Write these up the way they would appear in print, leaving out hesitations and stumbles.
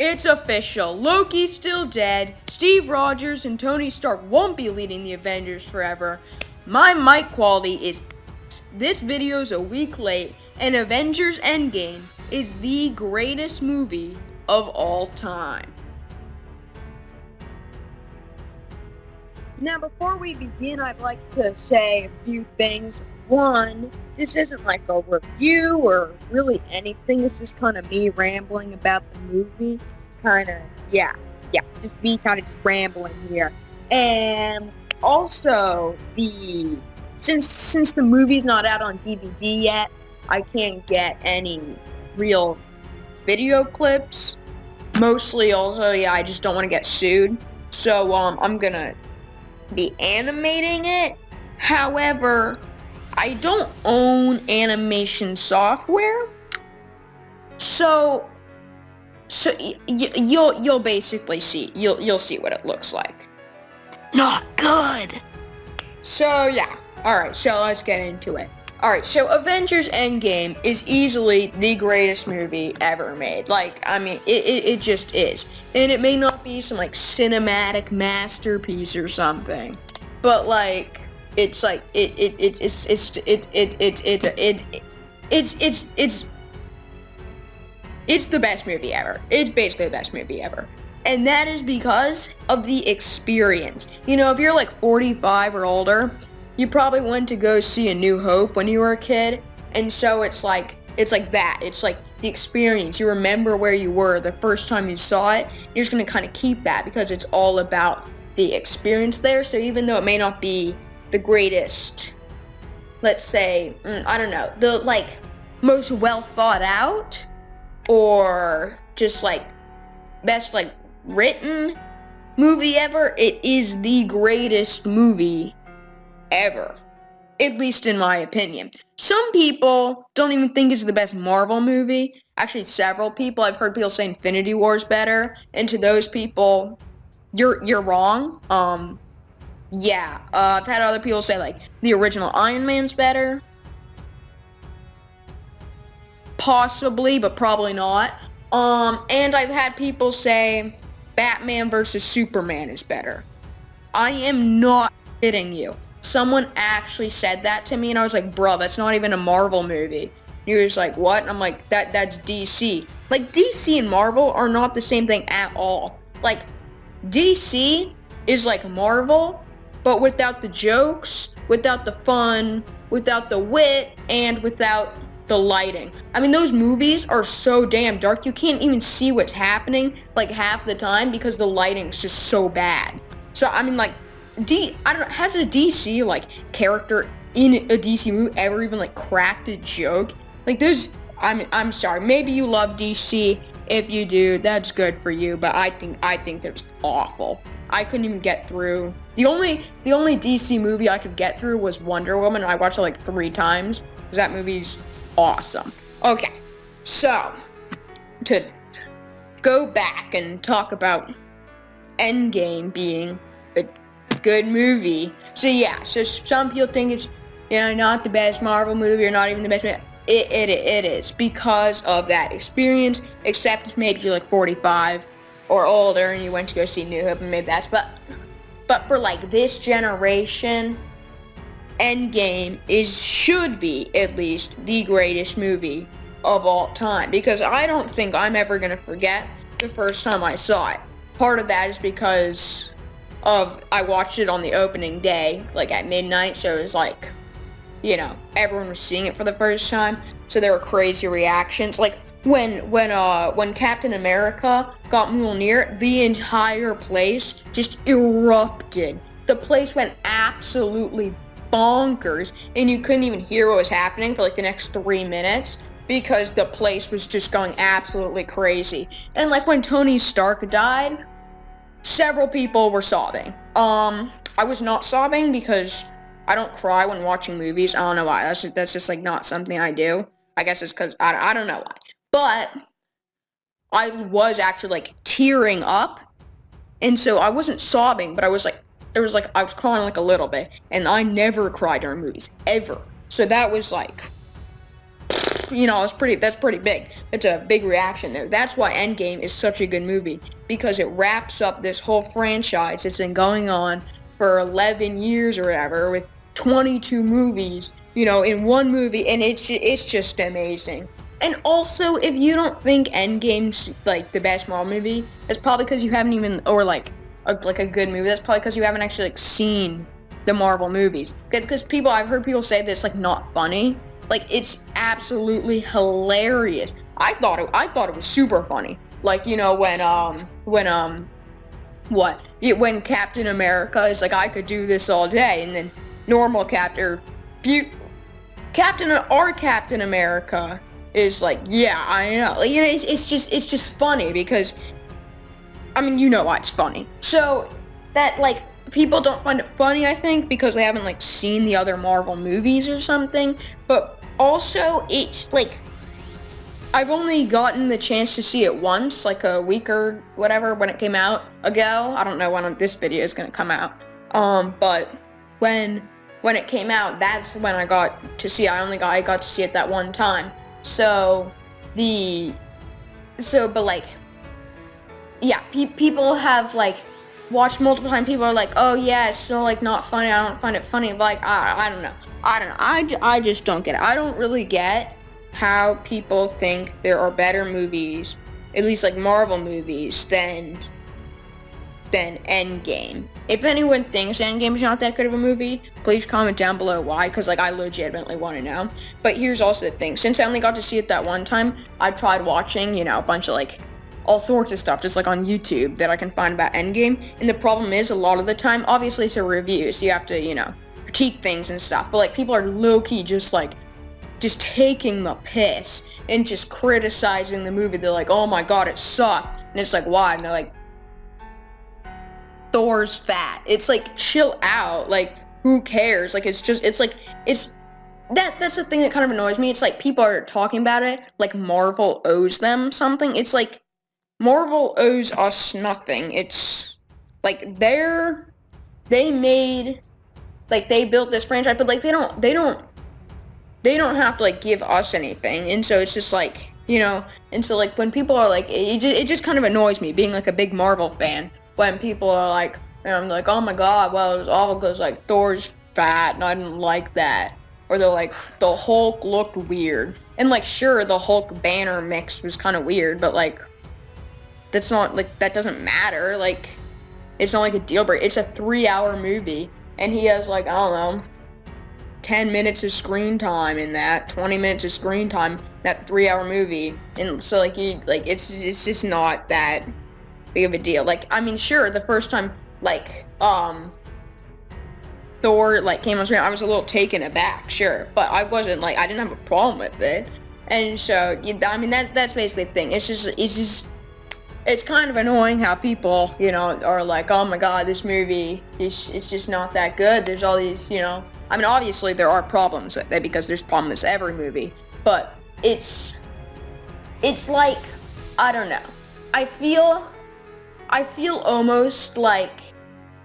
It's official. Loki's still dead. Steve Rogers and Tony Stark won't be leading the Avengers forever. My mic quality is this video's a week late, and Avengers Endgame is the greatest movie of all time. Now, before we begin, I'd like to say a few things. One, this isn't like a review or really anything. It's just kind of me rambling about the movie. Just me kind of just rambling here. And also, since the movie's not out on DVD yet, I can't get any real video clips. Mostly also, I just don't want to get sued. So, I'm gonna be animating it. However, I don't own animation software, so you'll basically see you'll see what it looks like. Not good. So yeah, all right. So let's get into it. All right. So Avengers Endgame is easily the greatest movie ever made. Like, I mean, it just is, and it may not be some like cinematic masterpiece or something, but like. It's the best movie ever. It's basically the best movie ever. And that is because of the experience. You know, if you're like 45 or older, you probably went to go see A New Hope when you were a kid. And so it's like that. It's like the experience. You remember where you were the first time you saw it. You're just going to kind of keep that because it's all about the experience there. So even though it may not be the greatest, let's say, I don't know, the like most well thought out or just like best like written movie ever, it is the greatest movie ever, at least in my opinion. Some people don't even think it's the best Marvel movie. Actually, several people, I've heard people say Infinity War is better, and to those people, you're wrong. I've had other people say, like, the original Iron Man's better. Possibly, but probably not. And I've had people say Batman versus Superman is better. I am not kidding you. Someone actually said that to me, and I was like, bro, that's not even a Marvel movie. He was like, what? And I'm like, that's DC. Like, DC and Marvel are not the same thing at all. Like, DC is like Marvel, but without the jokes, without the fun, without the wit, and without the lighting. I mean, those movies are so damn dark, you can't even see what's happening, like, half the time because the lighting's just so bad. So, I mean, like, I don't know, has a DC, like, character in a DC movie ever even, like, cracked a joke? Like, those, I mean, I'm sorry, maybe you love DC. If you do, that's good for you, but I think they're just awful. I couldn't even get through. The only DC movie I could get through was Wonder Woman. I watched it like 3 times because that movie's awesome. Okay, so to go back and talk about Endgame being a good movie. So yeah, so some people think it's not the best Marvel movie or not even the best movie. It is because of that experience. Except if maybe you're like 45. Or older and you went to go see New Hope and maybe that's but for like this generation, Endgame should be at least the greatest movie of all time, because I don't think I'm ever gonna forget the first time I saw it. Part of that is because I watched it on the opening day, like at midnight, so it was like, everyone was seeing it for the first time, so there were crazy reactions. Like when Captain America got Mjolnir, the entire place just erupted. The place went absolutely bonkers, and you couldn't even hear what was happening for like the next 3 minutes because the place was just going absolutely crazy. And like when Tony Stark died, several people were sobbing. I was not sobbing because I don't cry when watching movies. I don't know why. That's just like not something I do. I guess it's because I don't know why. But I was actually like tearing up, and so I wasn't sobbing, but I was crying like a little bit, and I never cry during movies ever. So that was like that's pretty big. That's a big reaction there. That's why Endgame is such a good movie, because it wraps up this whole franchise that's been going on for 11 years or whatever, with 22 movies, in one movie, and it's just amazing. And also, if you don't think Endgame's like the best Marvel movie, that's probably because you haven't even, or like a good movie. That's probably because you haven't actually like seen the Marvel movies. Because I've heard people say that it's like not funny. Like, it's absolutely hilarious. I thought it was super funny. Like, when Captain America is like, I could do this all day, and then normal Captain America is like, yeah, I know. Like, it's just funny because, I mean, you know why it's funny. So that, like, people don't find it funny, I think, because they haven't like seen the other Marvel movies or something. But also, it's like, I've only gotten the chance to see it once, like a week or whatever, when it came out ago. I don't know when this video is gonna come out. But when it came out, that's when I got to see it. I got to see it that one time. But like, yeah, people have like watched multiple times. People are like, oh yeah, it's still like not funny. I don't find it funny. But like, I don't know. I just don't get it. I don't really get how people think there are better movies, at least like Marvel movies, than Endgame. If anyone thinks Endgame is not that good of a movie, please comment down below why, because like I legitimately want to know. But here's also the thing: since I only got to see it that one time, I tried watching, a bunch of like all sorts of stuff just like on YouTube that I can find about Endgame. And the problem is, a lot of the time, obviously it's a review, so you have to, critique things and stuff. But like, people are low-key just taking the piss and just criticizing the movie. They're like, oh my god, it sucked. And it's like, why? And they're like, Thor's fat. It's like, chill out. Like, who cares? Like, that's the thing that kind of annoys me. It's like, people are talking about it like Marvel owes them something. It's like, Marvel owes us nothing. It's like, they built this franchise, but like, they don't have to like give us anything. And so it's just like, and so like, when people are like, it just kind of annoys me being like a big Marvel fan, when people are like, and I'm like, oh my god, well, it was awful because like Thor's fat and I didn't like that. Or they're like, the Hulk looked weird. And like, sure, the Hulk Banner mix was kind of weird, but like, that's not like, that doesn't matter. Like, it's not like a deal breaker. It's a 3-hour movie, and he has like, I don't know, 10 minutes of screen time in that, 20 minutes of screen time, that 3-hour movie. And so like, it's just not that big of a deal. Like, I mean, sure, the first time like Thor like came on screen, I was a little taken aback, sure, but I wasn't like, I didn't have a problem with it. And so I mean, that's basically the thing. It's kind of annoying how people, are like, oh my god, this movie is just not that good. There's all these, I mean, obviously there are problems with it, because there's problems with every movie, but it's like, I don't know. I feel almost like,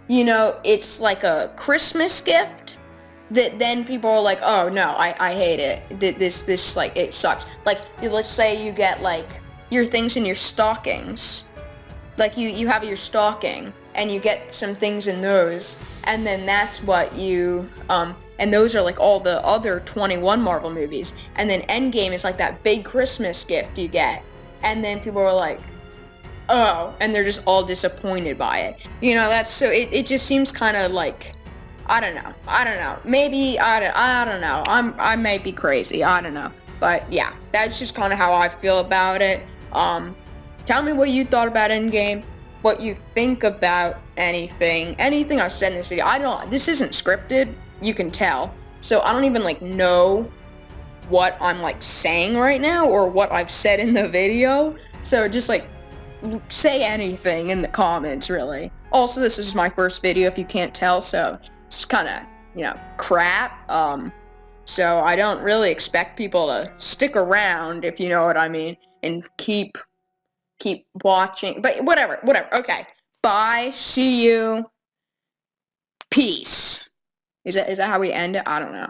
it's like a Christmas gift that then people are like, oh no, I hate it. This like, it sucks. Like, let's say you get like your things in your stockings. Like, you have your stocking and you get some things in those, and then that's what you, and those are like all the other 21 Marvel movies. And then Endgame is like that big Christmas gift you get. And then people are like, oh, and they're just all disappointed by it. That's, so it just seems kind of like, I don't know. Maybe, I don't know. I may be crazy. I don't know. But yeah, that's just kind of how I feel about it. Tell me what you thought about Endgame, what you think about anything I've said in this video. This isn't scripted, you can tell. So I don't even like know what I'm like saying right now or what I've said in the video. So just like, say anything in the comments, really. Also, this is my first video, if you can't tell, so it's kind of, crap. So I don't really expect people to stick around, if you know what I mean, and keep watching. But whatever. Okay. Bye. See you. Peace. Is that how we end it? I don't know.